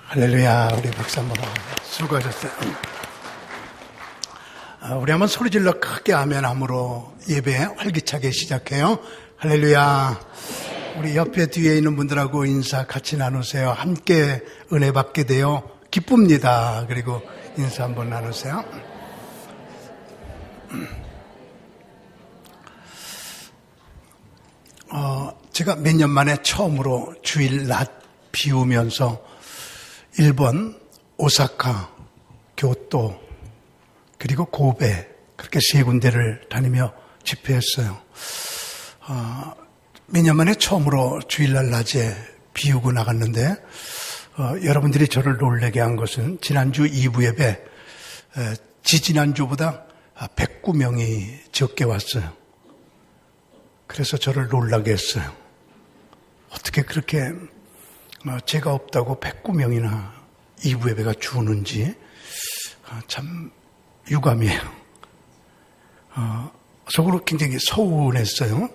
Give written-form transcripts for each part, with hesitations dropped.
할렐루야. 우리 박수 한번 하고 수고하셨어요. 우리 한번 소리질러 크게 아멘함으로 예배 활기차게 시작해요. 할렐루야. 우리 옆에 뒤에 있는 분들하고 인사 같이 나누세요. 함께 은혜 받게 되어 기쁩니다. 그리고 인사 한번 나누세요. 제가 몇 년 만에 처음으로 주일 낮 비우면서 일본 오사카, 교토, 그리고 고베 그렇게 세 군데를 다니며 집회했어요. 몇 년 만에 처음으로 주일날 낮에 비우고 나갔는데 여러분들이 저를 놀라게 한 것은 지난주 2부 예배 지지난주보다 109명이 적게 왔어요. 그래서 저를 놀라게 했어요. 어떻게 그렇게 제가 없다고 109명이나 2부 예배가 주는지 참 유감이에요. 속으로 굉장히 서운했어요.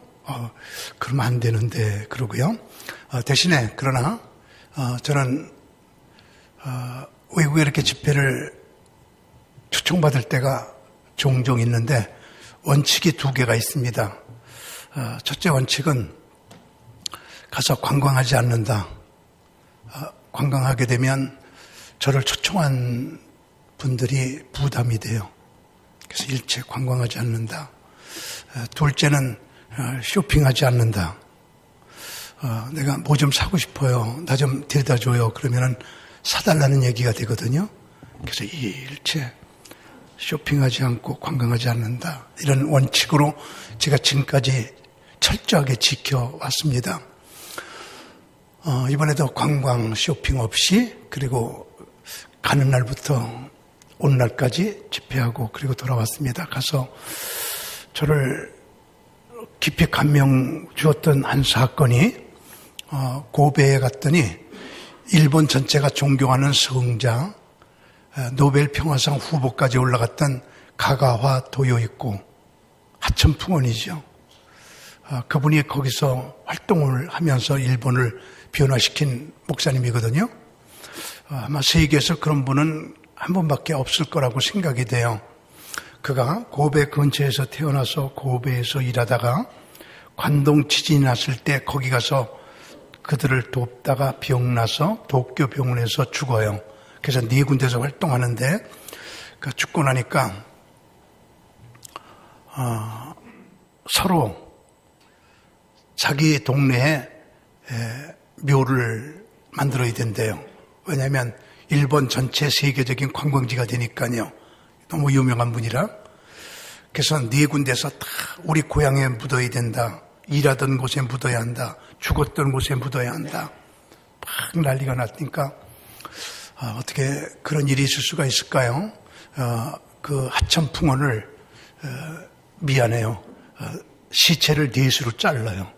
그러면 안 되는데 그러고요. 대신에 그러나 저는 외국에 이렇게 집회를 초청받을 때가 종종 있는데 원칙이 2개가 있습니다. 첫째 원칙은 가서 관광하지 않는다. 관광하게 되면 저를 초청한 분들이 부담이 돼요. 그래서 일체 관광하지 않는다. 둘째는 쇼핑하지 않는다. 내가 뭐 좀 사고 싶어요. 나 좀 데려다 줘요. 그러면은 사달라는 얘기가 되거든요. 그래서 일체 쇼핑하지 않고 관광하지 않는다. 이런 원칙으로 제가 지금까지 철저하게 지켜왔습니다. 이번에도 관광 쇼핑 없이 그리고 가는 날부터 오는 날까지 집회하고 그리고 돌아왔습니다. 가서 저를 깊이 감명 주었던 한 사건이 고베에 갔더니 일본 전체가 존경하는 성자 노벨 평화상 후보까지 올라갔던 가가와 도요있고 하천풍원이죠. 그분이 거기서 활동을 하면서 일본을 변화시킨 목사님이거든요. 아마 세계에서 그런 분은 한 분밖에 없을 거라고 생각이 돼요. 그가 고베 근처에서 태어나서 고베에서 일하다가 관동 지진이 났을 때 거기 가서 그들을 돕다가 병나서 도쿄 병원에서 죽어요. 그래서 4군데서 활동하는데 죽고 나니까 서로 자기 동네에 묘를 만들어야 된대요. 왜냐하면 일본 전체 세계적인 관광지가 되니까요. 너무 유명한 분이라. 그래서 4군데서 다 우리 고향에 묻어야 된다. 일하던 곳에 묻어야 한다. 죽었던 곳에 묻어야 한다. 막 난리가 났으니까 어떻게 그런 일이 있을 수가 있을까요? 그 하천풍원을 미안해요. 시체를 4수로 잘라요.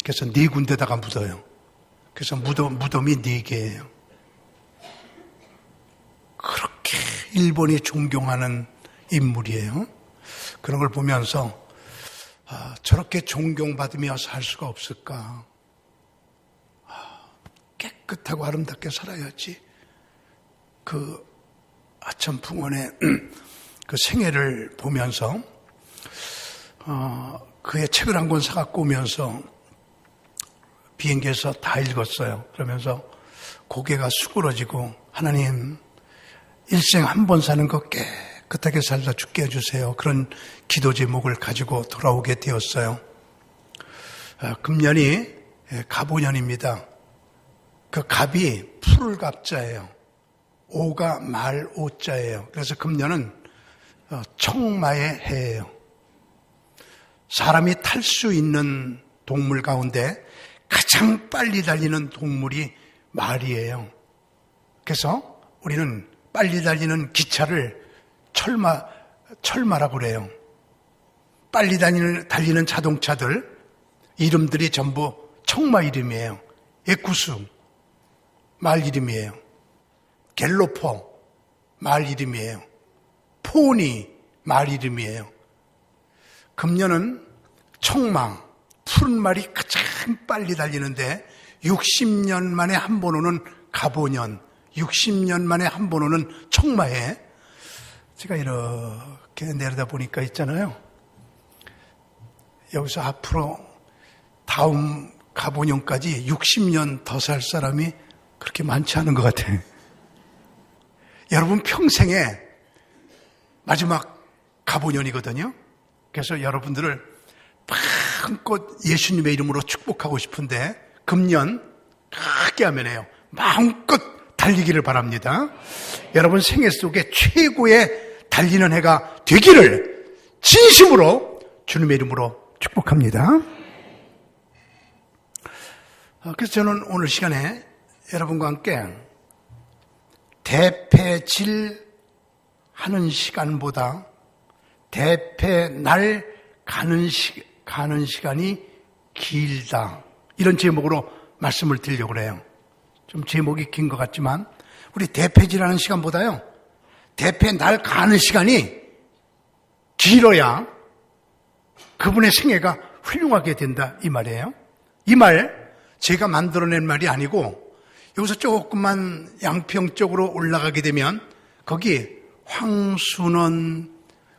그래서 4군데다가 묻어요. 그래서 무덤이 4개예요. 그렇게 일본이 존경하는 인물이에요. 그런 걸 보면서 저렇게 존경받으며 살 수가 없을까? 깨끗하고 아름답게 살아야지. 그 하천풍원의 그 생애를 보면서 그의 책을 한 권 사갖고 오면서 비행기에서 다 읽었어요. 그러면서 고개가 수그러지고 하나님 일생 한 번 사는 거 깨끗하게 살다 죽게 해주세요. 그런 기도 제목을 가지고 돌아오게 되었어요. 금년이 갑오년입니다. 그 갑이 푸를 갑자예요. 오가 말 오자예요. 그래서 금년은 청마의 해예요. 사람이 탈 수 있는 동물 가운데 가장 빨리 달리는 동물이 말이에요. 그래서 우리는 빨리 달리는 기차를 철마라고 그래요. 빨리 달리는 자동차들 이름들이 전부 청마 이름이에요. 에쿠스 말 이름이에요. 갤로퍼 말 이름이에요. 포니 말 이름이에요. 금년은 청마 푸른 말이 가장 빨리 달리는데 60년 만에 한 번 오는 갑오년 60년 만에 한 번 오는 청마에 제가 이렇게 내려다 보니까 있잖아요. 여기서 앞으로 다음 가보년까지 60년 더 살 사람이 그렇게 많지 않은 것 같아요. 여러분 평생에 마지막 가보년이거든요. 그래서 여러분들을 마음껏 예수님의 이름으로 축복하고 싶은데 금년 크게 하면해요. 마음껏 달리기를 바랍니다. 여러분 생애 속에 최고의 달리는 해가 되기를 진심으로 주님의 이름으로 축복합니다. 그래서 저는 오늘 시간에 여러분과 함께 대패질 하는 시간보다 대패날 가는 시간이 길다. 이런 제목으로 말씀을 드리려고 해요. 좀 제목이 긴 것 같지만 우리 대패질하는 시간보다요. 대패날 가는 시간이 길어야 그분의 생애가 훌륭하게 된다 이 말이에요. 이 말 제가 만들어낸 말이 아니고 여기서 조금만 양평 쪽으로 올라가게 되면 거기 황순원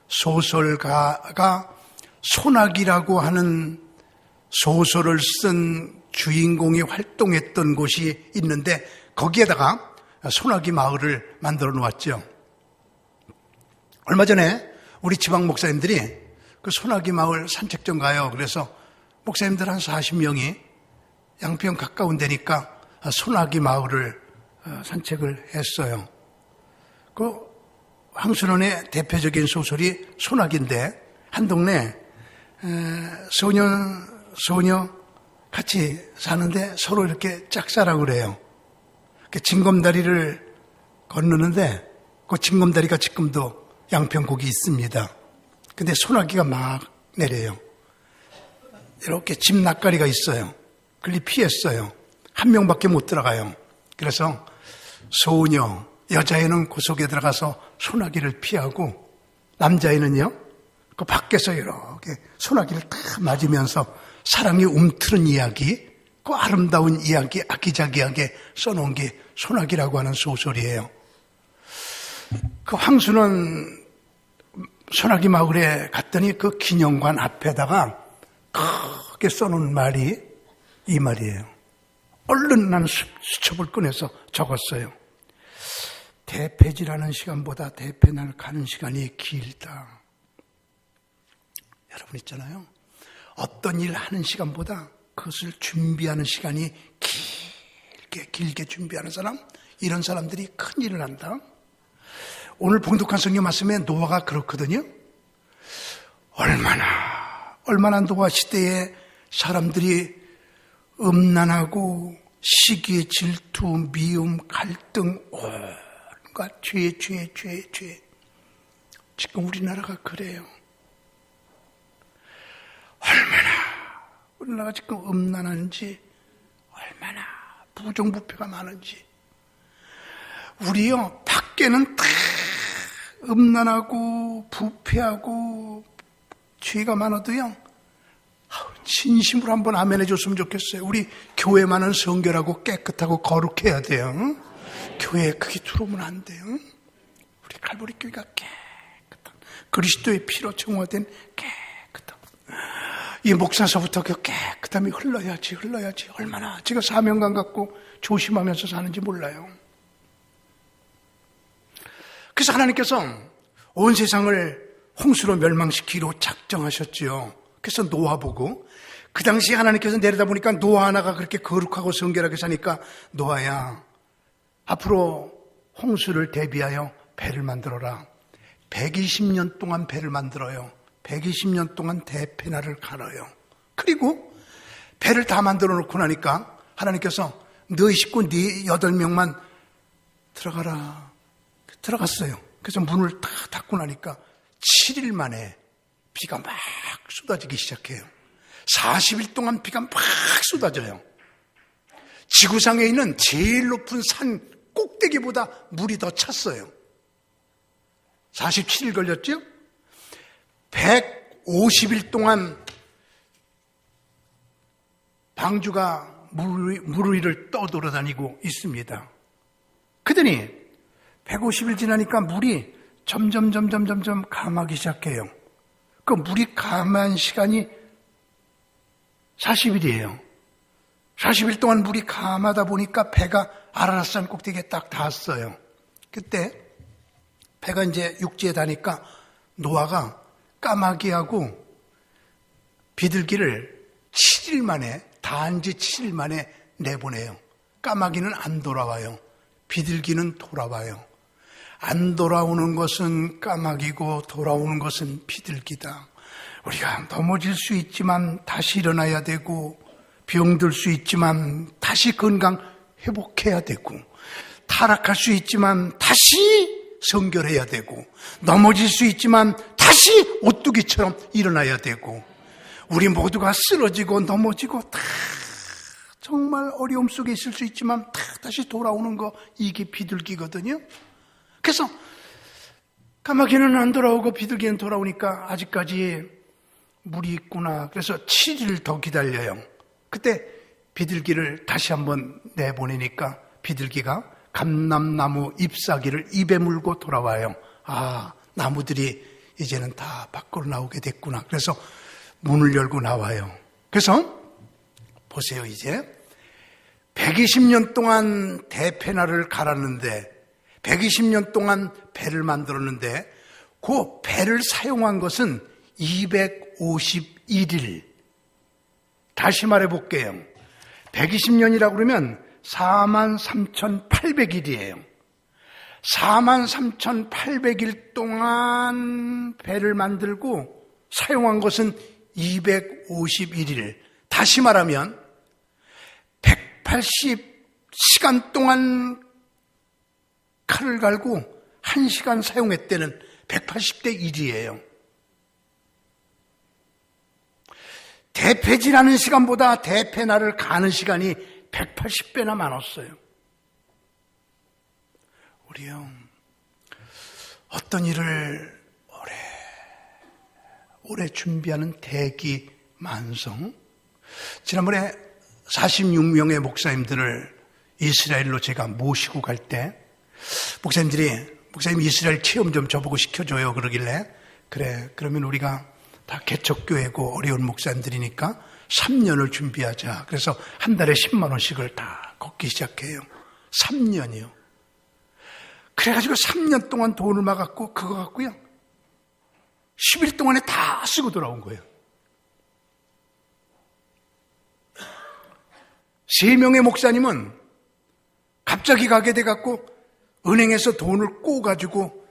소설가가 소나기라고 하는 소설을 쓴 주인공이 활동했던 곳이 있는데 거기에다가 소나기 마을을 만들어 놓았죠. 얼마 전에 우리 지방 목사님들이 그 소나기 마을 산책 좀 가요. 그래서 목사님들 한 40명이 양평 가까운 데니까 소나기 마을을 산책을 했어요. 그 황순원의 대표적인 소설이 소나기인데 한 동네 소녀 같이 사는데 서로 이렇게 짝사랑을 해요. 징검다리를 건너는데 그 징검다리가 지금도 양평 거기 있습니다. 근데 소나기가 막 내려요. 이렇게 집 낯가리가 있어요. 그리 피했어요. 한 명밖에 못 들어가요. 그래서 소녀, 여자애는 그 속에 들어가서 소나기를 피하고 남자애는요, 그 밖에서 이렇게 소나기를 딱 맞으면서 사랑이 움트는 이야기, 그 아름다운 이야기 아기자기하게 써놓은 게 소나기라고 하는 소설이에요. 그 황순원 소나기 마을에 갔더니 그 기념관 앞에다가 크게 써놓은 말이 이 말이에요. 얼른 나는 수첩을 꺼내서 적었어요. 대패질하는 시간보다 대패날 가는 시간이 길다. 여러분 있잖아요. 어떤 일 하는 시간보다 그것을 준비하는 시간이 길게 준비하는 사람, 이런 사람들이 큰 일을 한다. 오늘 봉독한 성경 말씀에 노아가 그렇거든요. 얼마나 노아 시대에 사람들이 음란하고 시기, 질투, 미움, 갈등, 온갖 죄. 지금 우리나라가 그래요. 얼마나 우리나라가 지금 음란한지, 얼마나 부정부패가 많은지. 우리요, 밖에는 다 음란하고 부패하고 죄가 많아도요, 진심으로 한번 아멘 해줬으면 좋겠어요. 우리 교회만은 성결하고 깨끗하고 거룩해야 돼요. 응? 교회에 크게 들어오면 안 돼요. 응? 우리 갈보리 교회가 깨끗한, 그리스도의 피로 정화된 깨끗한, 이 목사서부터 그 깨끗함이 흘러야지. 얼마나 제가 사명감 갖고 조심하면서 사는지 몰라요. 그래서 하나님께서 온 세상을 홍수로 멸망시키기로 작정하셨지요. 그래서 노아 보고, 그 당시에 하나님께서 내려다 보니까 노아 하나가 그렇게 거룩하고 성결하게 사니까, 노아야, 앞으로 홍수를 대비하여 배를 만들어라. 120년 동안 배를 만들어요. 120년 동안 대패날을 갈아요. 그리고 배를 다 만들어 놓고 나니까 하나님께서 너희 식구 네 8명만 들어가라. 들어갔어요. 그래서 문을 다 닫고 나니까 7일 만에 비가 막 쏟아지기 시작해요. 40일 동안 비가 막 쏟아져요. 지구상에 있는 제일 높은 산 꼭대기보다 물이 더 찼어요. 47일 걸렸죠? 150일 동안 방주가 물 위를 떠돌아다니고 있습니다. 근데 그랬더니 150일 지나니까 물이 점점 감하기 시작해요. 그 물이 감한 시간이 40일이에요. 40일 동안 물이 감하다 보니까 배가 아라랏산 꼭대기에 딱 닿았어요. 그때 배가 이제 육지에 닿으니까 노아가 까마귀하고 비둘기를 7일 만에, 단지 7일 만에 내보내요. 까마귀는 안 돌아와요. 비둘기는 돌아와요. 안 돌아오는 것은 까마귀고 돌아오는 것은 비둘기다. 우리가 넘어질 수 있지만 다시 일어나야 되고, 병들 수 있지만 다시 건강 회복해야 되고, 타락할 수 있지만 다시 성결해야 되고, 넘어질 수 있지만 다시 오뚜기처럼 일어나야 되고, 우리 모두가 쓰러지고 넘어지고 다 정말 어려움 속에 있을 수 있지만 다 다시 돌아오는 거, 이게 비둘기거든요. 그래서 까마귀는 안 돌아오고 비둘기는 돌아오니까 아직까지 물이 있구나. 그래서 7일 더 기다려요. 그때 비둘기를 다시 한번 내보내니까 비둘기가 감람나무 잎사귀를 입에 물고 돌아와요. 아, 나무들이 이제는 다 밖으로 나오게 됐구나. 그래서 문을 열고 나와요. 그래서 보세요. 이제 120년 동안 대패나를 갈았는데, 120년 동안 배를 만들었는데, 그 배를 사용한 것은 251일. 다시 말해볼게요. 120년이라고 그러면 43,800일이에요. 43,800일 동안 배를 만들고 사용한 것은 251일. 다시 말하면 180시간 동안 칼을 갈고 1시간 사용했다는 180대 1이에요. 대패질하는 시간보다 대패날을 가는 시간이 180배나 많았어요. 우리요, 어떤 일을 오래 준비하는 대기 만성. 지난번에 46명의 목사님들을 이스라엘로 제가 모시고 갈 때 목사님 이스라엘 체험 좀 저보고 시켜줘요 그러길래, 그래, 그러면 우리가 다 개척교회고 어려운 목사님들이니까 3년을 준비하자. 그래서 한 달에 10만 원씩을 다 걷기 시작해요. 3년이요. 그래가지고 3년 동안 돈을 막았고 그거 갖고요 10일 동안에 다 쓰고 돌아온 거예요. 3명의 목사님은 갑자기 가게 돼갖고 은행에서 돈을 꼬가지고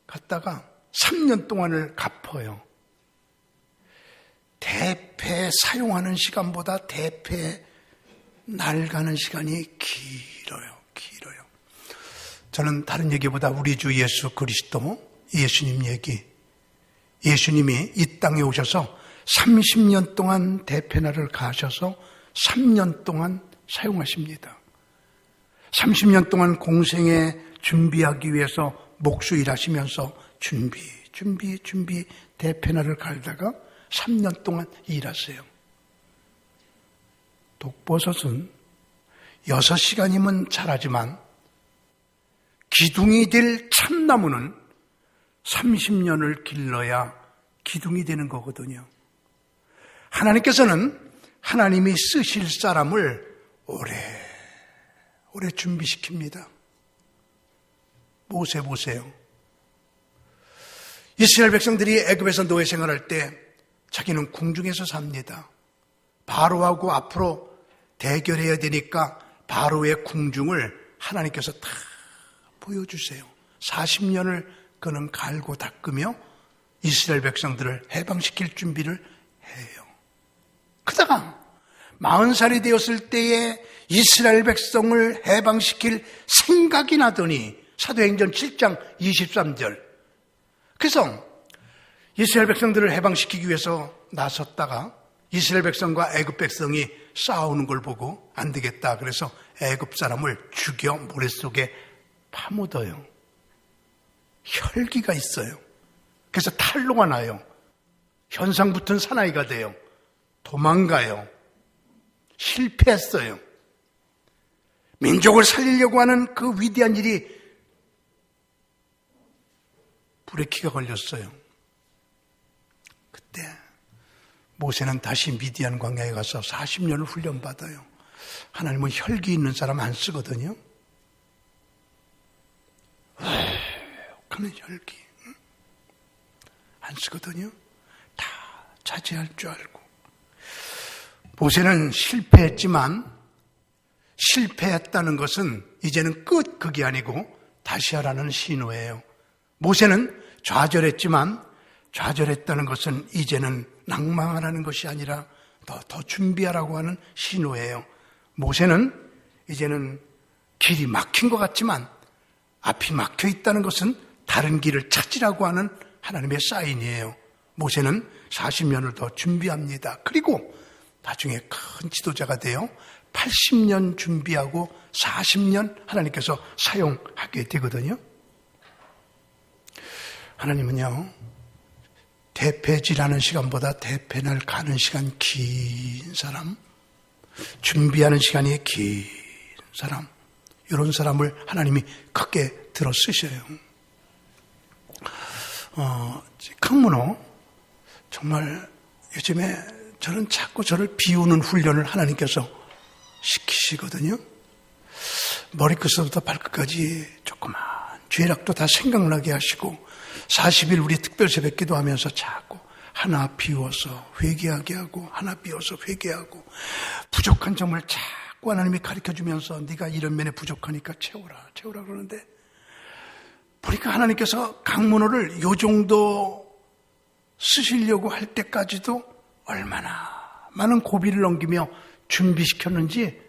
갔다가 3년 동안을 갚아요. 대패 사용하는 시간보다 대패 날가는 시간이 길어요. 저는 다른 얘기보다 우리 주 예수 그리스도, 예수님 얘기, 예수님이 이 땅에 오셔서 30년 동안 대패날을 가셔서 3년 동안 사용하십니다. 30년 동안 공생에 준비하기 위해서 목수일하시면서 준비 대패날을 갈다가 3년 동안 일하세요. 독버섯은 6시간이면 자라지만 기둥이 될 참나무는 30년을 길러야 기둥이 되는 거거든요. 하나님께서는 하나님이 쓰실 사람을 오래 준비시킵니다. 모세 보세요. 이스라엘 백성들이 애굽에서 노예 생활할 때 자기는 궁중에서 삽니다. 바로하고 앞으로 대결해야 되니까 바로의 궁중을 하나님께서 다 보여주세요. 40년을 그는 갈고 닦으며 이스라엘 백성들을 해방시킬 준비를 해요. 그러다가 40살이 되었을 때에 이스라엘 백성을 해방시킬 생각이 나더니 사도행전 7장 23절. 그래서 이스라엘 백성들을 해방시키기 위해서 나섰다가 이스라엘 백성과 애굽 백성이 싸우는 걸 보고 안 되겠다. 그래서 애굽 사람을 죽여 모래속에 파묻어요. 혈기가 있어요. 그래서 탈로가 나요. 현상 붙은 사나이가 돼요. 도망가요. 실패했어요. 민족을 살리려고 하는 그 위대한 일이 브레이크가 걸렸어요. 그때 모세는 다시 미디안 광야에 가서 40년을 훈련받아요. 하나님은 혈기 있는 사람 안 쓰거든요. 하는 혈기 안 쓰거든요. 다 자제할 줄 알고. 모세는 실패했지만 실패했다는 것은 이제는 끝, 그게 아니고 다시 하라는 신호예요. 모세는 좌절했지만 좌절했다는 것은 이제는 낭망하라는 것이 아니라 더 준비하라고 하는 신호예요. 모세는 이제는 길이 막힌 것 같지만 앞이 막혀 있다는 것은 다른 길을 찾으라고 하는 하나님의 사인이에요. 모세는 40년을 더 준비합니다. 그리고 나중에 큰 지도자가 되어 80년 준비하고 40년 하나님께서 사용하게 되거든요. 하나님은요, 대패질하는 시간보다 대패날 가는 시간 긴 사람, 준비하는 시간이 긴 사람, 이런 사람을 하나님이 크게 들어 쓰셔요. 강문호, 정말 요즘에 저는 자꾸 저를 비우는 훈련을 하나님께서 시키시거든요. 머리끝부터 발끝까지 조그만 죄락도 다 생각나게 하시고 40일 우리 특별 새벽 기도하면서 자꾸 하나 비워서 회개하게 하고 하나 비워서 회개하고 부족한 점을 자꾸 하나님이 가르쳐주면서 네가 이런 면에 부족하니까 채워라 그러는데 보니까 하나님께서 강문호를 요 정도 쓰시려고 할 때까지도 얼마나 많은 고비를 넘기며 준비시켰는지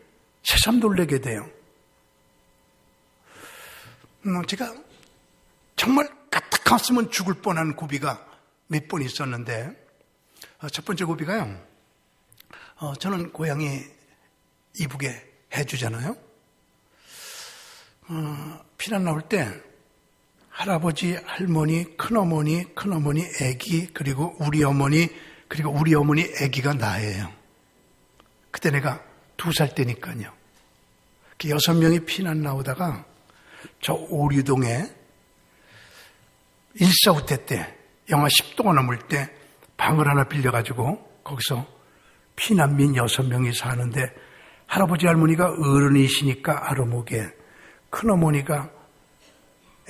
새삼 놀라게 돼요. 제가 정말 까딱했으면 죽을 뻔한 고비가 몇 번 있었는데 첫 번째 고비가요. 저는 고향이 이북에 해주잖아요. 피난 나올 때 할아버지, 할머니, 큰어머니, 애기, 그리고 우리 어머니, 그리고 우리 어머니 애기가 나예요. 그때 내가 2살 때니까요. 6명이 피난 나오다가 저 오류동에 일사후퇴 때 영하 10도가 넘을 때 방을 하나 빌려가지고 거기서 피난민 6명이 사는데 할아버지 할머니가 어른이시니까 아르목에 큰어머니가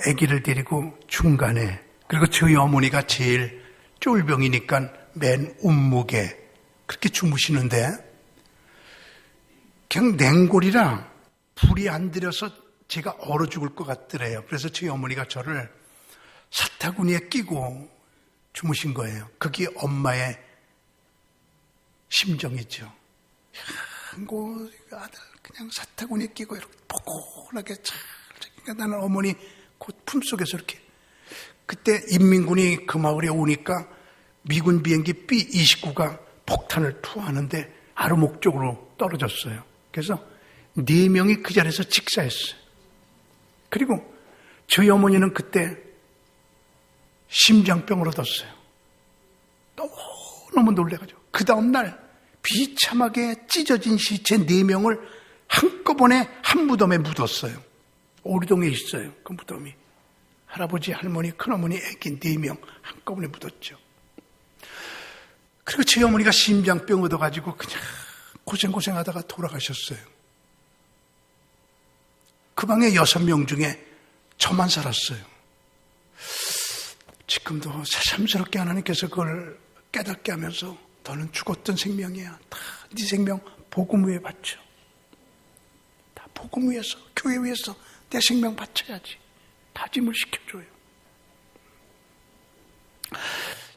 아기를 데리고 중간에 그리고 저희 어머니가 제일 쫄병이니까 맨 움목에 그렇게 주무시는데 그냥 냉골이라 불이 안 들여서 제가 얼어 죽을 것 같더래요. 그래서 저희 어머니가 저를 사타구니에 끼고 주무신 거예요. 그게 엄마의 심정이죠. 한고 아들 그냥 사타구니에 끼고 이렇게 포근하게 잘. 그러니까 나는 어머니 곧 품속에서 이렇게. 그때 인민군이 그 마을에 오니까 미군 비행기 B-29가 폭탄을 투하하는데 아르목 쪽으로 떨어졌어요. 그래서 4명이 그 자리에서 직사했어요. 그리고 저희 어머니는 그때 심장병을 얻었어요. 너무 놀래가지고 그 다음날 비참하게 찢어진 시체 4명을 한꺼번에 한 무덤에 묻었어요. 오리동에 있어요. 그 무덤이. 할아버지, 할머니, 큰어머니, 애기 4명 한꺼번에 묻었죠. 그리고 저희 어머니가 심장병 얻어가지고 그냥 고생하다가 돌아가셨어요. 그 방에 6명 중에 저만 살았어요. 지금도 새삼스럽게 하나님께서 그걸 깨닫게 하면서 너는 죽었던 생명이야. 다 네 생명 복음 위에 바쳐. 다 복음 위에서, 교회 위에서 내 생명 바쳐야지. 다짐을 시켜줘요.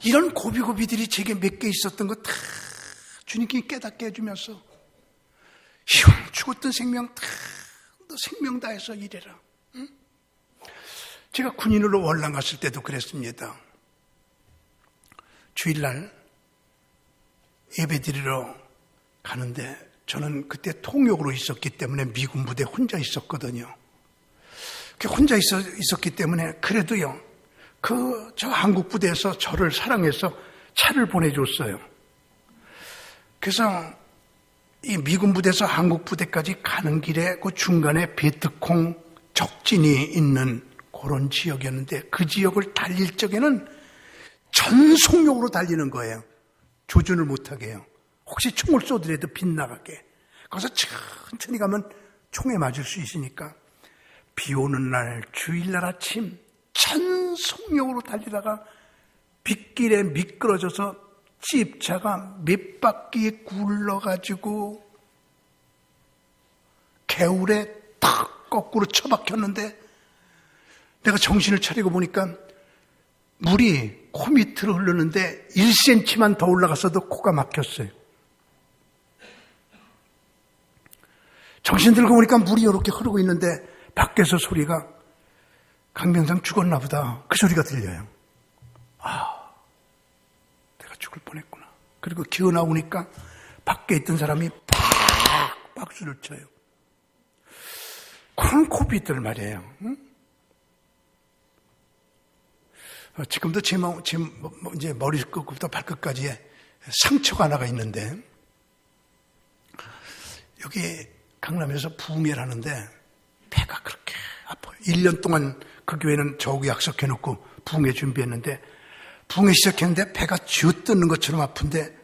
이런 고비고비들이 제게 몇 개 있었던 거 다 주님께 깨닫게 해주면서 형 죽었던 생명 다 너 생명 다해서 일해라. 응? 제가 군인으로 월남 갔을 때도 그랬습니다. 주일날 예배드리러 가는데 저는 그때 통역으로 있었기 때문에 미군 부대 혼자 있었거든요. 혼자 있었기 때문에 그래도요. 저 한국 부대에서 저를 사랑해서 차를 보내줬어요. 그래서 이 미군 부대에서 한국 부대까지 가는 길에 그 중간에 베트콩 적진이 있는 그런 지역이었는데 그 지역을 달릴 적에는 전속력으로 달리는 거예요. 조준을 못하게 해요. 혹시 총을 쏘더라도 빗나가게. 거기서 천천히 가면 총에 맞을 수 있으니까 비 오는 날 주일날 아침 전속력으로 달리다가 빗길에 미끄러져서 집차가 몇 바퀴 굴러가지고 개울에 탁 거꾸로 처박혔는데 내가 정신을 차리고 보니까 물이 코 밑으로 흐르는데 1cm만 더 올라갔어도 코가 막혔어요. 정신 들고 보니까 물이 이렇게 흐르고 있는데 밖에서 소리가 강병상 죽었나 보다. 그 소리가 들려요. 내가 죽을 뻔했구나. 그리고 기어 나오니까 밖에 있던 사람이 팍 박수를 쳐요. 그런 코비들 말이에요. 응? 지금도 제 이제 머리끝부터 발끝까지에 상처가 하나가 있는데 여기 강남에서 부흥회를 하는데 배가 그렇게 아파요. 1년 동안 그 교회는 저하고 약속해놓고 부흥회 준비했는데 부흥회 시작했는데 배가 쥐어뜯는 것처럼 아픈데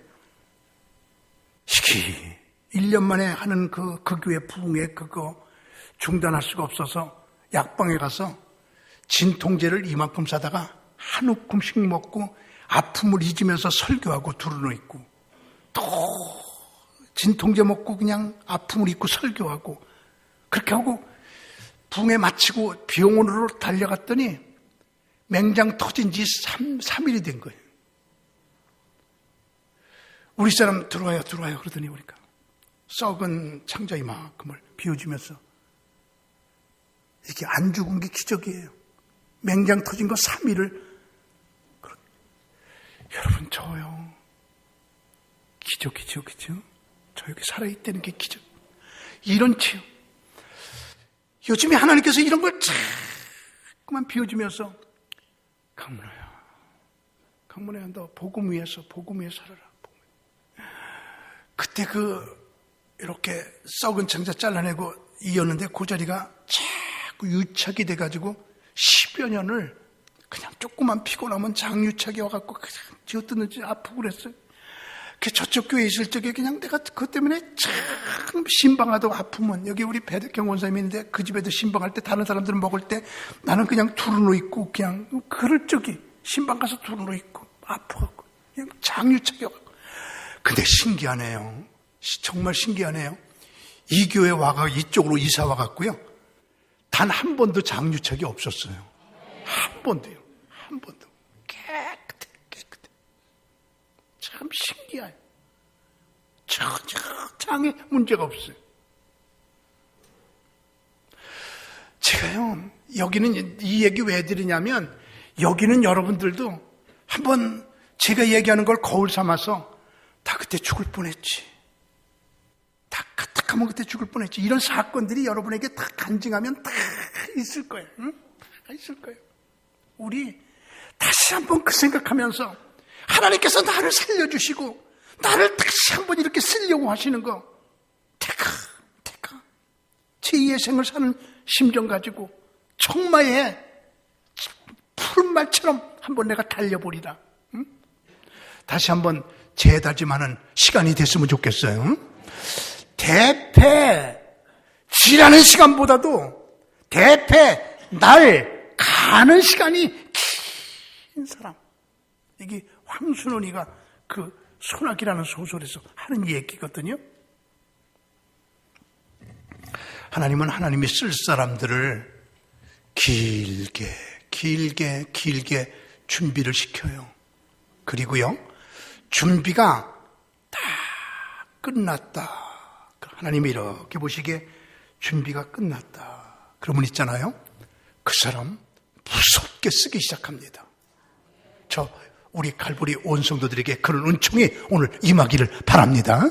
시기 1년 만에 하는 그 교회 부흥회 그거 중단할 수가 없어서 약방에 가서 진통제를 이만큼 사다가 한 움큼씩 먹고 아픔을 잊으면서 설교하고 두루누 있고 또 진통제 먹고 그냥 아픔을 잊고 설교하고 그렇게 하고 부흥회 마치고 병원으로 달려갔더니 맹장 터진 지 3일이 된 거예요. 우리 사람 들어와요 그러더니 우리가 썩은 창자 이만큼을 비워주면서 이게 안 죽은 게 기적이에요. 맹장 터진 거 3일을 여러분 저요 기적이죠. 저 여기 살아있다는 게 기적. 이런 치유. 요즘에 하나님께서 이런 걸 자꾸만 비워주면서 강문호야 너 복음 위에 살아라. 그때 이렇게 썩은 창자 잘라내고 이었는데 그 자리가 자꾸 유착이 돼가지고 10여 년을 그냥 조금만 피곤하면 장유착이 와갖고 그냥 쥐어뜯는지 아프고 그랬어요. 저쪽 교회에 있을 적에 그냥 내가 그것 때문에 참 신방하도 아프면 여기 우리 배덕경 원사님이 있는데 그 집에도 신방할 때 다른 사람들은 먹을 때 나는 그냥 두루누 있고 그냥 그럴 적이 신방 가서 두루누 있고 아파갖고 그냥 장유착이 와갖고 근데 신기하네요. 정말 신기하네요. 이 교회 와가 이쪽으로 이사 와갖고요. 단 한 번도 장유착이 없었어요. 한 번도요. 한 번도. 깨끗해. 참 신기해요. 장에 문제가 없어요. 제가요, 여기는 이 얘기 왜 드리냐면, 여기는 여러분들도 한번 제가 얘기하는 걸 거울 삼아서 다 그때 죽을 뻔했지. 다 까딱하면 그때 죽을 뻔했지. 이런 사건들이 여러분에게 다 간증하면 다 있을 거예요. 응? 다 있을 거예요. 우리 다시 한번 그 생각하면서 하나님께서 나를 살려주시고 나를 다시 한번 이렇게 쓰려고 하시는 거 태카 제2의 생을 사는 심정 가지고 청마에 푸른 말처럼 한번 내가 달려보리라. 응? 다시 한번 재다짐하는 시간이 됐으면 좋겠어요. 응? 대패 지라는 시간보다도 대패 날 가는 시간이 긴 사람. 이게 황순원이가 그 소나기라는 소설에서 하는 얘기거든요. 하나님은 하나님이 쓸 사람들을 길게 준비를 시켜요. 그리고요, 준비가 다 끝났다. 하나님이 이렇게 보시기에 준비가 끝났다. 그러면 있잖아요. 그 사람 무섭게 쓰기 시작합니다. 우리 칼보리 온 성도들에게 그런 은총이 오늘 임하기를 바랍니다.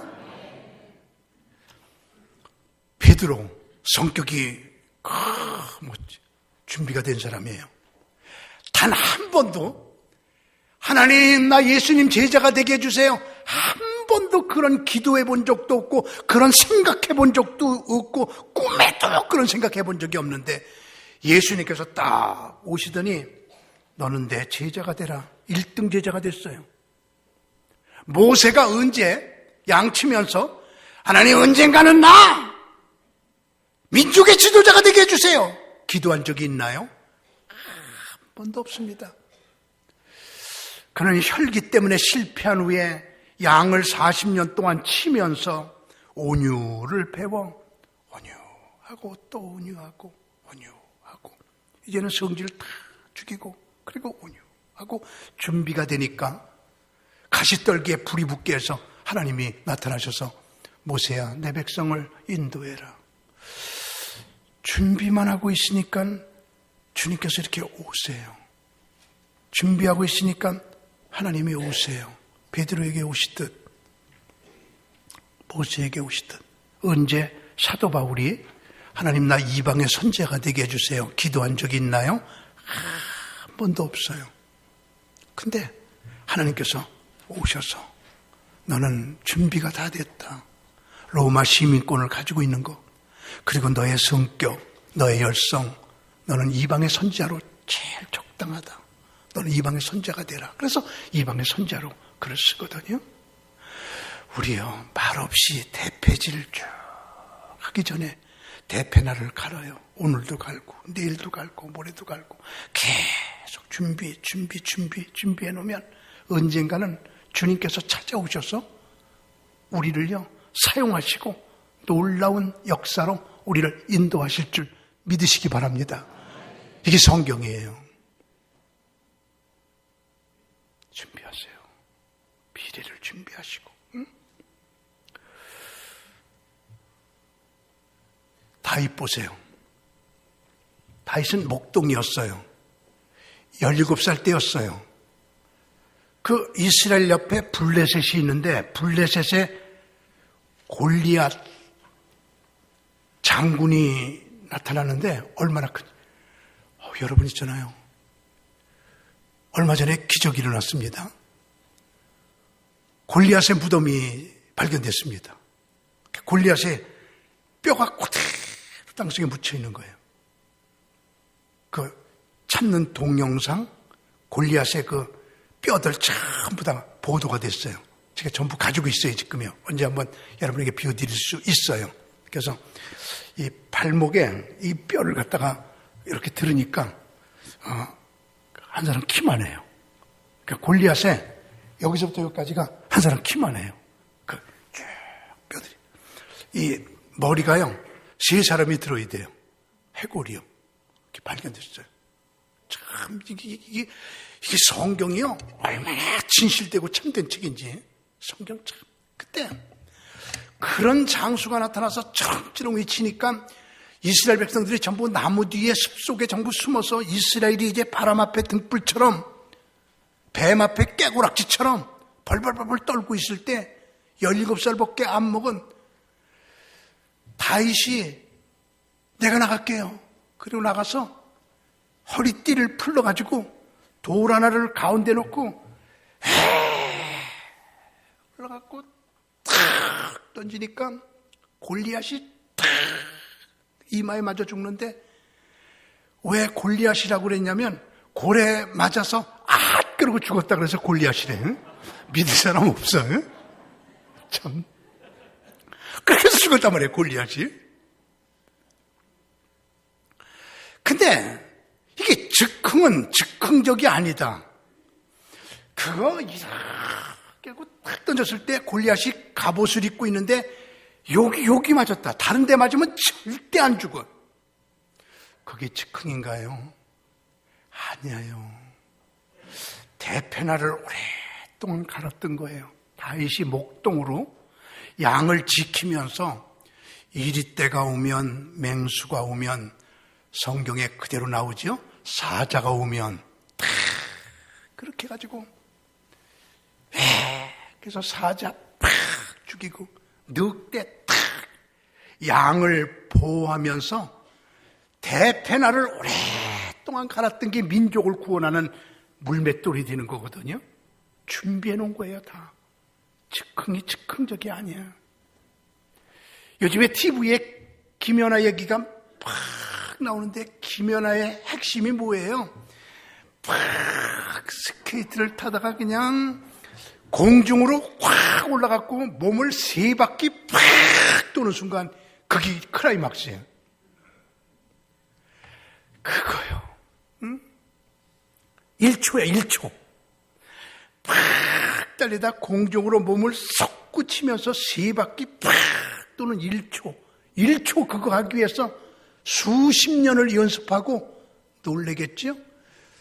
베드로 성격이 준비가 된 사람이에요. 단 한 번도 하나님 나 예수님 제자가 되게 해주세요. 한 번도 그런 기도해 본 적도 없고 그런 생각해 본 적도 없고 꿈에도 그런 생각해 본 적이 없는데 예수님께서 딱 오시더니 너는 내 제자가 되라. 1등 제자가 됐어요. 모세가 언제 양치면서 하나님 언젠가는 나 민족의 지도자가 되게 해주세요. 기도한 적이 있나요? 한 번도 없습니다. 그는 혈기 때문에 실패한 후에 양을 40년 동안 치면서 온유를 배워 온유하고 또 온유하고 온유하고 이제는 성질을 다 죽이고 그리고 온유하고 준비가 되니까 가시떨기에 불이 붙게 해서 하나님이 나타나셔서 모세야 내 백성을 인도해라. 준비만 하고 있으니까 주님께서 이렇게 오세요. 준비하고 있으니까 하나님이 오세요. 베드로에게 오시듯 모세에게 오시듯. 언제 사도 바울이 하나님 나 이방의 선지자가 되게 해주세요 기도한 적이 있나요? 한 번도 없어요. 근데 하나님께서 오셔서 너는 준비가 다 됐다. 로마 시민권을 가지고 있는 것, 그리고 너의 성격, 너의 열성, 너는 이방의 선지자로 제일 적당하다. 너는 이방의 선지자가 되라. 그래서 이방의 선지자로 글을 쓰거든요. 우리요 말없이 대패질을 쭉 하기 전에 대패날을 갈아요. 오늘도 갈고 내일도 갈고 모레도 갈고 계속 준비해 놓으면 언젠가는 주님께서 찾아오셔서 우리를요 사용하시고 놀라운 역사로 우리를 인도하실 줄 믿으시기 바랍니다. 이게 성경이에요. 준비하세요. 미래를 준비하시고. 응? 다윗 보세요. 다윗은 목동이었어요. 17살 때였어요. 그 이스라엘 옆에 블레셋이 있는데 블레셋에 골리앗 장군이 나타나는데 얼마나 큰 여러분 있잖아요. 얼마 전에 기적이 일어났습니다. 골리앗의 무덤이 발견됐습니다. 골리앗의 뼈가 그대로 땅속에 묻혀 있는 거예요. 그 찾는 동영상 골리앗의 그 뼈들 전부 다 보도가 됐어요. 제가 전부 가지고 있어요, 지금요. 언제 한번 여러분에게 비워드릴 수 있어요. 그래서 이 발목에 이 뼈를 갖다가 이렇게 들으니까, 한 사람 키만 해요. 그러니까 골리앗에 여기서부터 여기까지가 한 사람 키만 해요. 그 쭉 뼈들이. 이 머리가요, 3사람이 들어야 돼요. 해골이요. 이렇게 발견됐어요. 참, 이게 성경이요. 얼마나 진실되고 참된 책인지. 성경 참. 그때 그런 장수가 나타나서 처럼처럼 외치니까 이스라엘 백성들이 전부 나무 뒤에 숲속에 전부 숨어서 이스라엘이 이제 바람 앞에 등불처럼 뱀 앞에 깨고락지처럼 벌벌벌벌 떨고 있을 때 17살밖에 안 먹은 다윗이 내가 나갈게요. 그리고 나가서 허리띠를 풀러가지고 돌 하나를 가운데 놓고 올라갔고 탁 던지니까 골리앗이 탁 이마에 맞아 죽는데 왜 골리앗이라고 그랬냐면 골에 맞아서 그러고 죽었다 그래서 골리앗이래. 믿을 사람 없어요? 참. 그렇게 해서 죽었단 말이에요, 골리앗이. 근데 이게 즉흥은 즉흥적이 아니다. 그거 이렇게 하고 탁 던졌을 때 골리앗이 갑옷을 입고 있는데 여기 맞았다. 다른 데 맞으면 절대 안 죽어. 그게 즉흥인가요? 아니에요. 대패날을 오랫동안 갈았던 거예요. 다윗이 목동으로 양을 지키면서 이리때가 오면 맹수가 오면 성경에 그대로 나오죠. 사자가 오면 탁 그렇게 해가지고 그래서 사자 탁 죽이고 늑대 탁 양을 보호하면서 대패날을 오랫동안 갈았던 게 민족을 구원하는 물맷돌이 되는 거거든요. 준비해 놓은 거예요, 다. 즉흥적이 아니야. 요즘에 TV에 김연아 얘기가 팍 나오는데 김연아의 핵심이 뭐예요? 팍 스케이트를 타다가 그냥 공중으로 확 올라갔고 몸을 3바퀴 팍 도는 순간 그게 클라이막스예요. 그거요. 응? 1초야 1초. 팍 달리다 공중으로 몸을 쏙 굳히면서 3바퀴 팍 도는 1초. 1초 그거 하기 위해서 수십 년을 연습하고 놀래겠죠?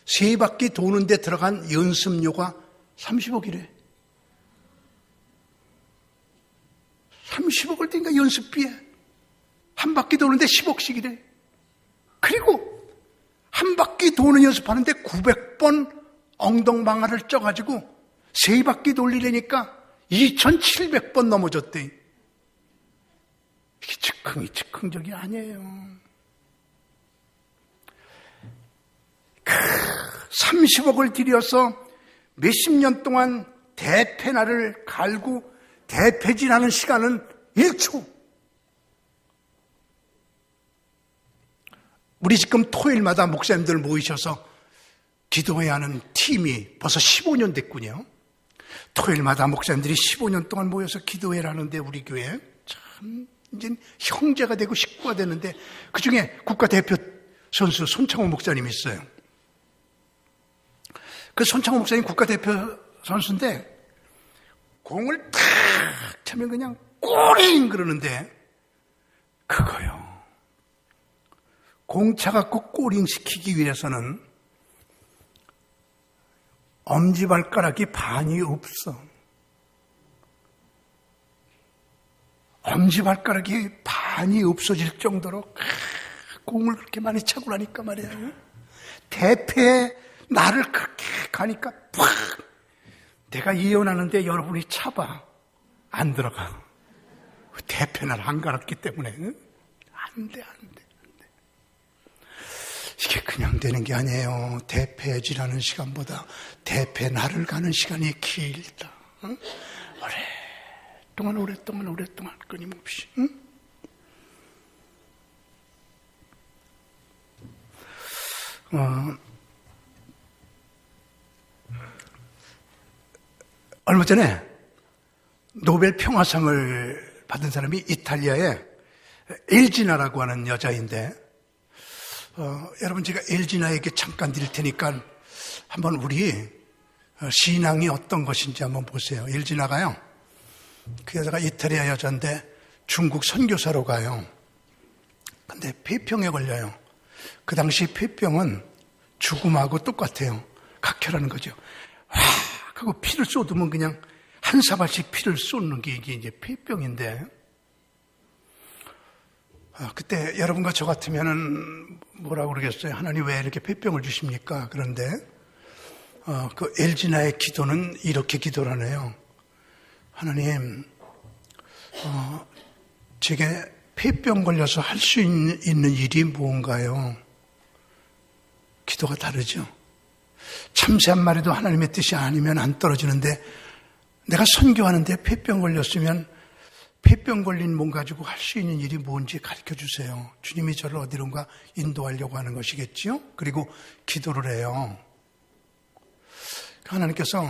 3바퀴 도는 데 들어간 연습료가 30억이래. 30억을 떼니까 연습비에 한 바퀴 도는데 10억씩이래. 그리고 한 바퀴 도는 연습하는데 900번 엉덩방아를 쪄가지고 3바퀴 돌리려니까 2700번 넘어졌대. 이게 즉흥적이 아니에요. 30억을 들여서 몇십 년 동안 대패날을 갈고 대패질하는 시간은 1초. 우리 지금 토요일마다 목사님들 모이셔서 기도해야 하는 팀이 벌써 15년 됐군요. 토요일마다 목사님들이 15년 동안 모여서 기도해야 하는데 우리 교회 참 이제 형제가 되고 식구가 되는데 그중에 국가대표 선수 손창호 목사님이 있어요. 그 손창호 목사님 국가대표 선수인데 공을 탁 차면 그냥 꼬링 그러는데 그거요. 공 차갖고 꼬링 시키기 위해서는 엄지발가락이 반이 없어. 엄지발가락이 반이 없어질 정도로 공을 그렇게 많이 차고 나니까 말이야. 대패에 나를 그렇게 가니까 팍! 내가 예언하는데 여러분이 차봐. 안 들어가. 대패 날 안 갈았기 때문에. 안 돼. 이게 그냥 되는 게 아니에요. 대패질하는 시간보다 대패 날을 가는 시간이 길다. 응? 오랫동안 끊임없이. 응? 얼마 전에 노벨 평화상을 받은 사람이 이탈리아의 엘지나라고 하는 여자인데, 여러분 제가 엘지나에게 잠깐 드릴 테니까 한번 우리 신앙이 어떤 것인지 한번 보세요. 엘지나가요. 그 여자가 이탈리아 여자인데 중국 선교사로 가요. 근데 폐병에 걸려요. 그 당시 폐병은 죽음하고 똑같아요. 각혈하는 거죠. 와, 하고 피를 쏟으면 그냥 한 사발씩 피를 쏟는 게 이게 이제 폐병인데, 그때 여러분과 저 같으면은 뭐라고 그러겠어요? 하나님 왜 이렇게 폐병을 주십니까? 그런데 그 엘지나의 기도는 이렇게 기도를 하네요. 하나님, 제게 폐병 걸려서 할 수 있는 일이 뭔가요? 기도가 다르죠. 참새 한 마리도 하나님의 뜻이 아니면 안 떨어지는데, 내가 선교하는데 폐병 걸렸으면 폐병 걸린 몸 가지고 할 수 있는 일이 뭔지 가르쳐 주세요. 주님이 저를 어디론가 인도하려고 하는 것이겠지요. 그리고 기도를 해요. 하나님께서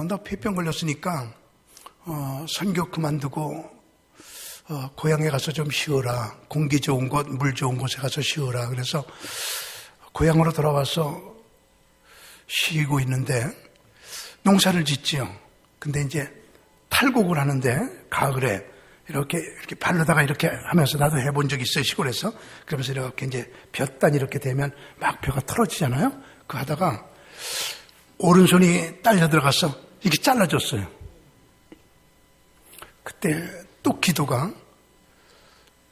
너 폐병 걸렸으니까 선교 그만두고 고향에 가서 좀 쉬어라. 공기 좋은 곳, 물 좋은 곳에 가서 쉬어라. 그래서 고향으로 돌아와서 쉬고 있는데 농사를 짓지요. 근데 이제 탈곡을 하는데 가을에 이렇게 바르다가 이렇게 하면서 나도 해본 적이 있어요. 시골에서. 그러면서 이렇게 이제 볕단이 이렇게 되면 막 벼가 털어지잖아요. 그 하다가 오른손이 딸려 들어가서 이렇게 잘라졌어요. 그때 또 기도가,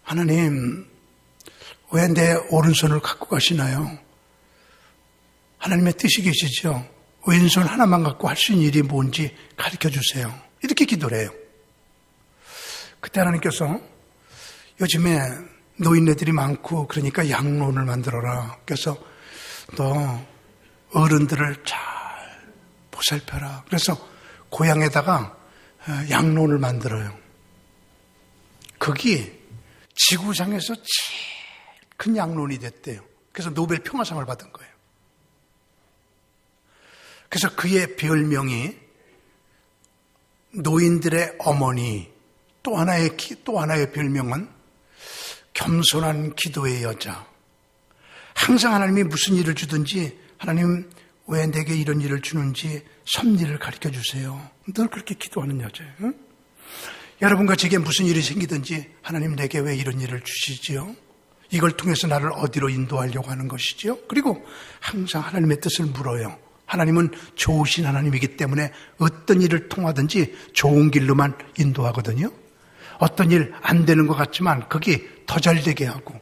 하나님 왜 내 오른손을 갖고 가시나요? 하나님의 뜻이 계시죠. 왼손 하나만 갖고 할 수 있는 일이 뭔지 가르쳐 주세요. 이렇게 기도를 해요. 그때 하나님께서 요즘에 노인네들이 많고 그러니까 양로원을 만들어라. 그래서 너 어른들을 잘 보살펴라. 그래서 고향에다가 양론을 만들어요. 거기 지구상에서 제일 큰 양론이 됐대요. 그래서 노벨 평화상을 받은 거예요. 그래서 그의 별명이 노인들의 어머니, 또 하나의 별명은 겸손한 기도의 여자. 항상 하나님이 무슨 일을 주든지 하나님 왜 내게 이런 일을 주는지 섭리를 가르쳐 주세요. 늘 그렇게 기도하는 여자예요. 응? 여러분과 제게 무슨 일이 생기든지 하나님 내게 왜 이런 일을 주시지요? 이걸 통해서 나를 어디로 인도하려고 하는 것이지요? 그리고 항상 하나님의 뜻을 물어요. 하나님은 좋으신 하나님이기 때문에 어떤 일을 통하든지 좋은 길로만 인도하거든요. 어떤 일 안 되는 것 같지만 거기 더 잘 되게 하고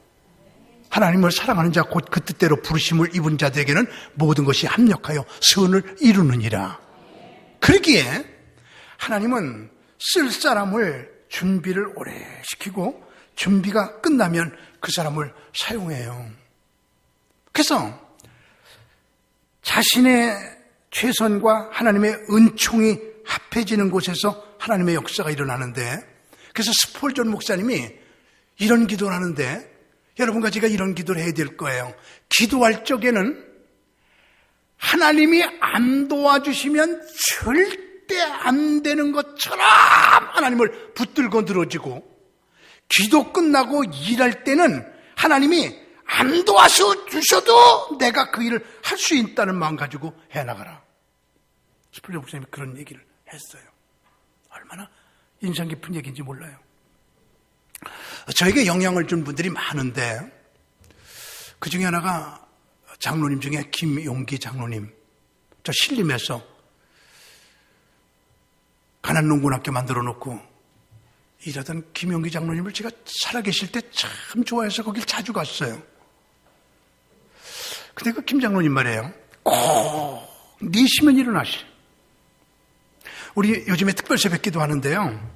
하나님을 사랑하는 자 곧 그 뜻대로 부르심을 입은 자들에게는 모든 것이 합력하여 선을 이루느니라. 그러기에 하나님은 쓸 사람을 준비를 오래 시키고 준비가 끝나면 그 사람을 사용해요. 그래서 자신의 최선과 하나님의 은총이 합해지는 곳에서 하나님의 역사가 일어나는데, 그래서 스폴전 목사님이 이런 기도를 하는데 여러분과 제가 이런 기도를 해야 될 거예요. 기도할 적에는 하나님이 안 도와주시면 절대 안 되는 것처럼 하나님을 붙들고 늘어지고, 기도 끝나고 일할 때는 하나님이 안 도와서 주셔도 내가 그 일을 할 수 있다는 마음 가지고 해나가라. 스폴전 목사님이 그런 얘기를 했어요. 얼마나 인상 깊은 얘기인지 몰라요. 저에게 영향을 준 분들이 많은데 그 중에 하나가 장로님 중에 김용기 장로님. 저 신림에서 가난농군학교 만들어 놓고 일하던 김용기 장로님을 제가 살아계실 때 참 좋아해서 거길 자주 갔어요. 근데 그 김 장로님 말이에요. 꼭 4시면 일어나시. 우리 요즘에 특별 새벽기도 하는데요.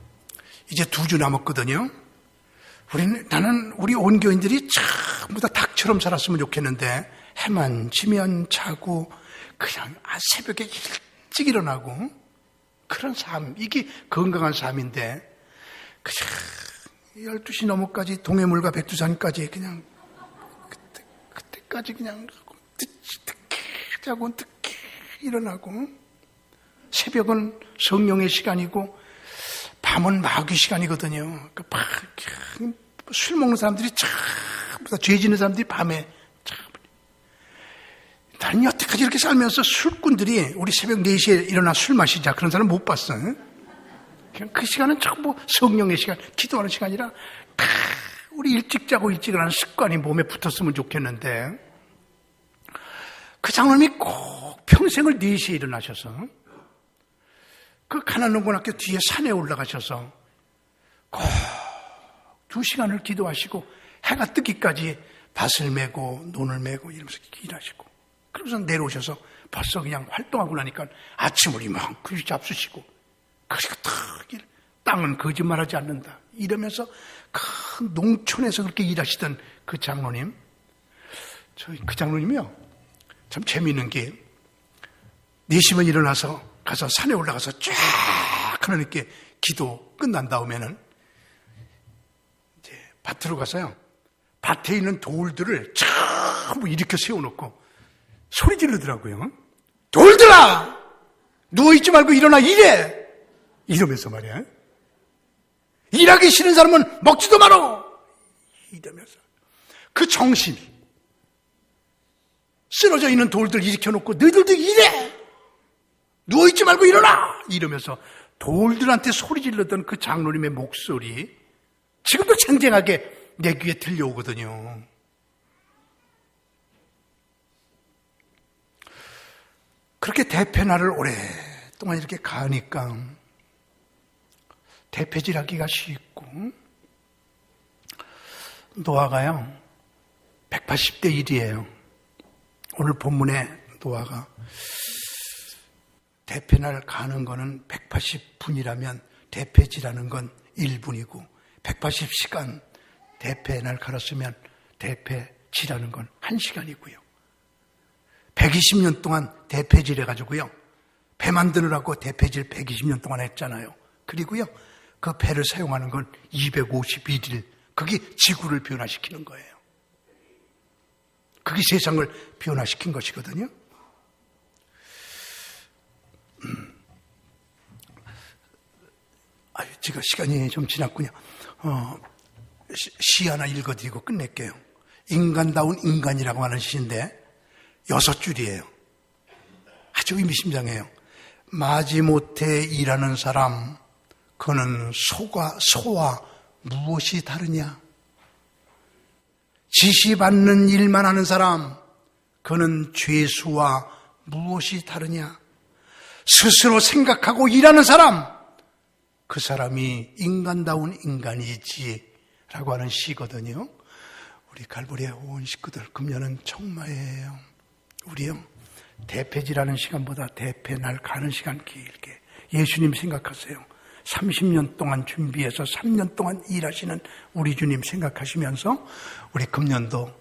이제 2주 남았거든요. 나는 우리 온 교인들이 전부 다 닭처럼 살았으면 좋겠는데 해만 지면 자고 그냥 새벽에 일찍 일어나고 그런 삶, 이게 건강한 삶인데 그냥 12시 넘어까지 동해물과 백두산까지 그냥 그때까지 그냥 듣게 자고 듣게 일어나고, 새벽은 성령의 시간이고 밤은 마귀 시간이거든요. 술 먹는 사람들이 전부 다 죄 지는 사람들이 밤에 나는 여태까지 이렇게 살면서 술꾼들이 우리 새벽 4시에 일어나 술 마시자 그런 사람 못 봤어. 그냥 그 시간은 전부 성령의 시간, 기도하는 시간이라 우리 일찍 자고 일찍 일어나는 습관이 몸에 붙었으면 좋겠는데, 그 장로님이 꼭 평생을 4시에 일어나셔서 그 가난농군학교 뒤에 산에 올라가셔서 꼭 2시간을 기도하시고 해가 뜨기까지 밭을 메고 논을 메고 이러면서 일하시고, 그러면서 내려오셔서 벌써 그냥 활동하고 나니까 아침을 이만큼 잡수시고, 그리고 땅은 거짓말하지 않는다 이러면서 큰 농촌에서 그렇게 일하시던 그 장로님, 그 장로님이요 참 재미있는 게 4시면 일어나서 가서 산에 올라가서 쫙 하나님께 기도 끝난 다음에는 이제 밭으로 가서요, 밭에 있는 돌들을 전부 일으켜 세워놓고 소리 지르더라고요. 돌들아! 누워있지 말고 일어나 일해! 이러면서 말이야. 일하기 싫은 사람은 먹지도 마라! 이러면서 그 정신이 쓰러져 있는 돌들 일으켜놓고 너희들도 일해! 누워있지 말고 일어나! 이러면서 돌들한테 소리 질렀던 그 장로님의 목소리 지금도 쟁쟁하게 내 귀에 들려오거든요. 그렇게 대패날을 오랫동안 이렇게 가니까 대패질하기가 쉽고, 노아가요 180대 1이에요. 오늘 본문에 노아가 대패날 가는 거는 180분이라면 대패질하는 건 1분이고 180시간 대패날 갈았으면 대패질하는 건 1시간이고요. 120년 동안 대패질 해가지고요, 배 만드느라고 대패질 120년 동안 했잖아요. 그리고요, 그 배를 사용하는 건 251일. 그게 지구를 변화시키는 거예요. 그게 세상을 변화시킨 것이거든요. 제가 시간이 좀 지났군요. 시 하나 읽어드리고 끝낼게요. 인간다운 인간이라고 하는 시인데 6줄이에요. 아주 의미심장해요. 마지못해 일하는 사람, 그는 소와 무엇이 다르냐? 지시받는 일만 하는 사람, 그는 죄수와 무엇이 다르냐? 스스로 생각하고 일하는 사람, 그 사람이 인간다운 인간이지 라고 하는 시거든요. 우리 갈보리의 온 식구들, 금년은 청마예요. 우리요, 대패지라는 시간보다 대패 날 가는 시간 길게 예수님 생각하세요. 30년 동안 준비해서 3년 동안 일하시는 우리 주님 생각하시면서 우리 금년도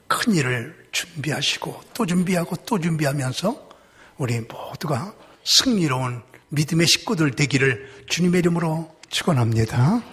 큰 일을 준비하시고 또 준비하고 또 준비하면서 우리 모두가 승리로운 믿음의 식구들 되기를 주님의 이름으로 축원합니다.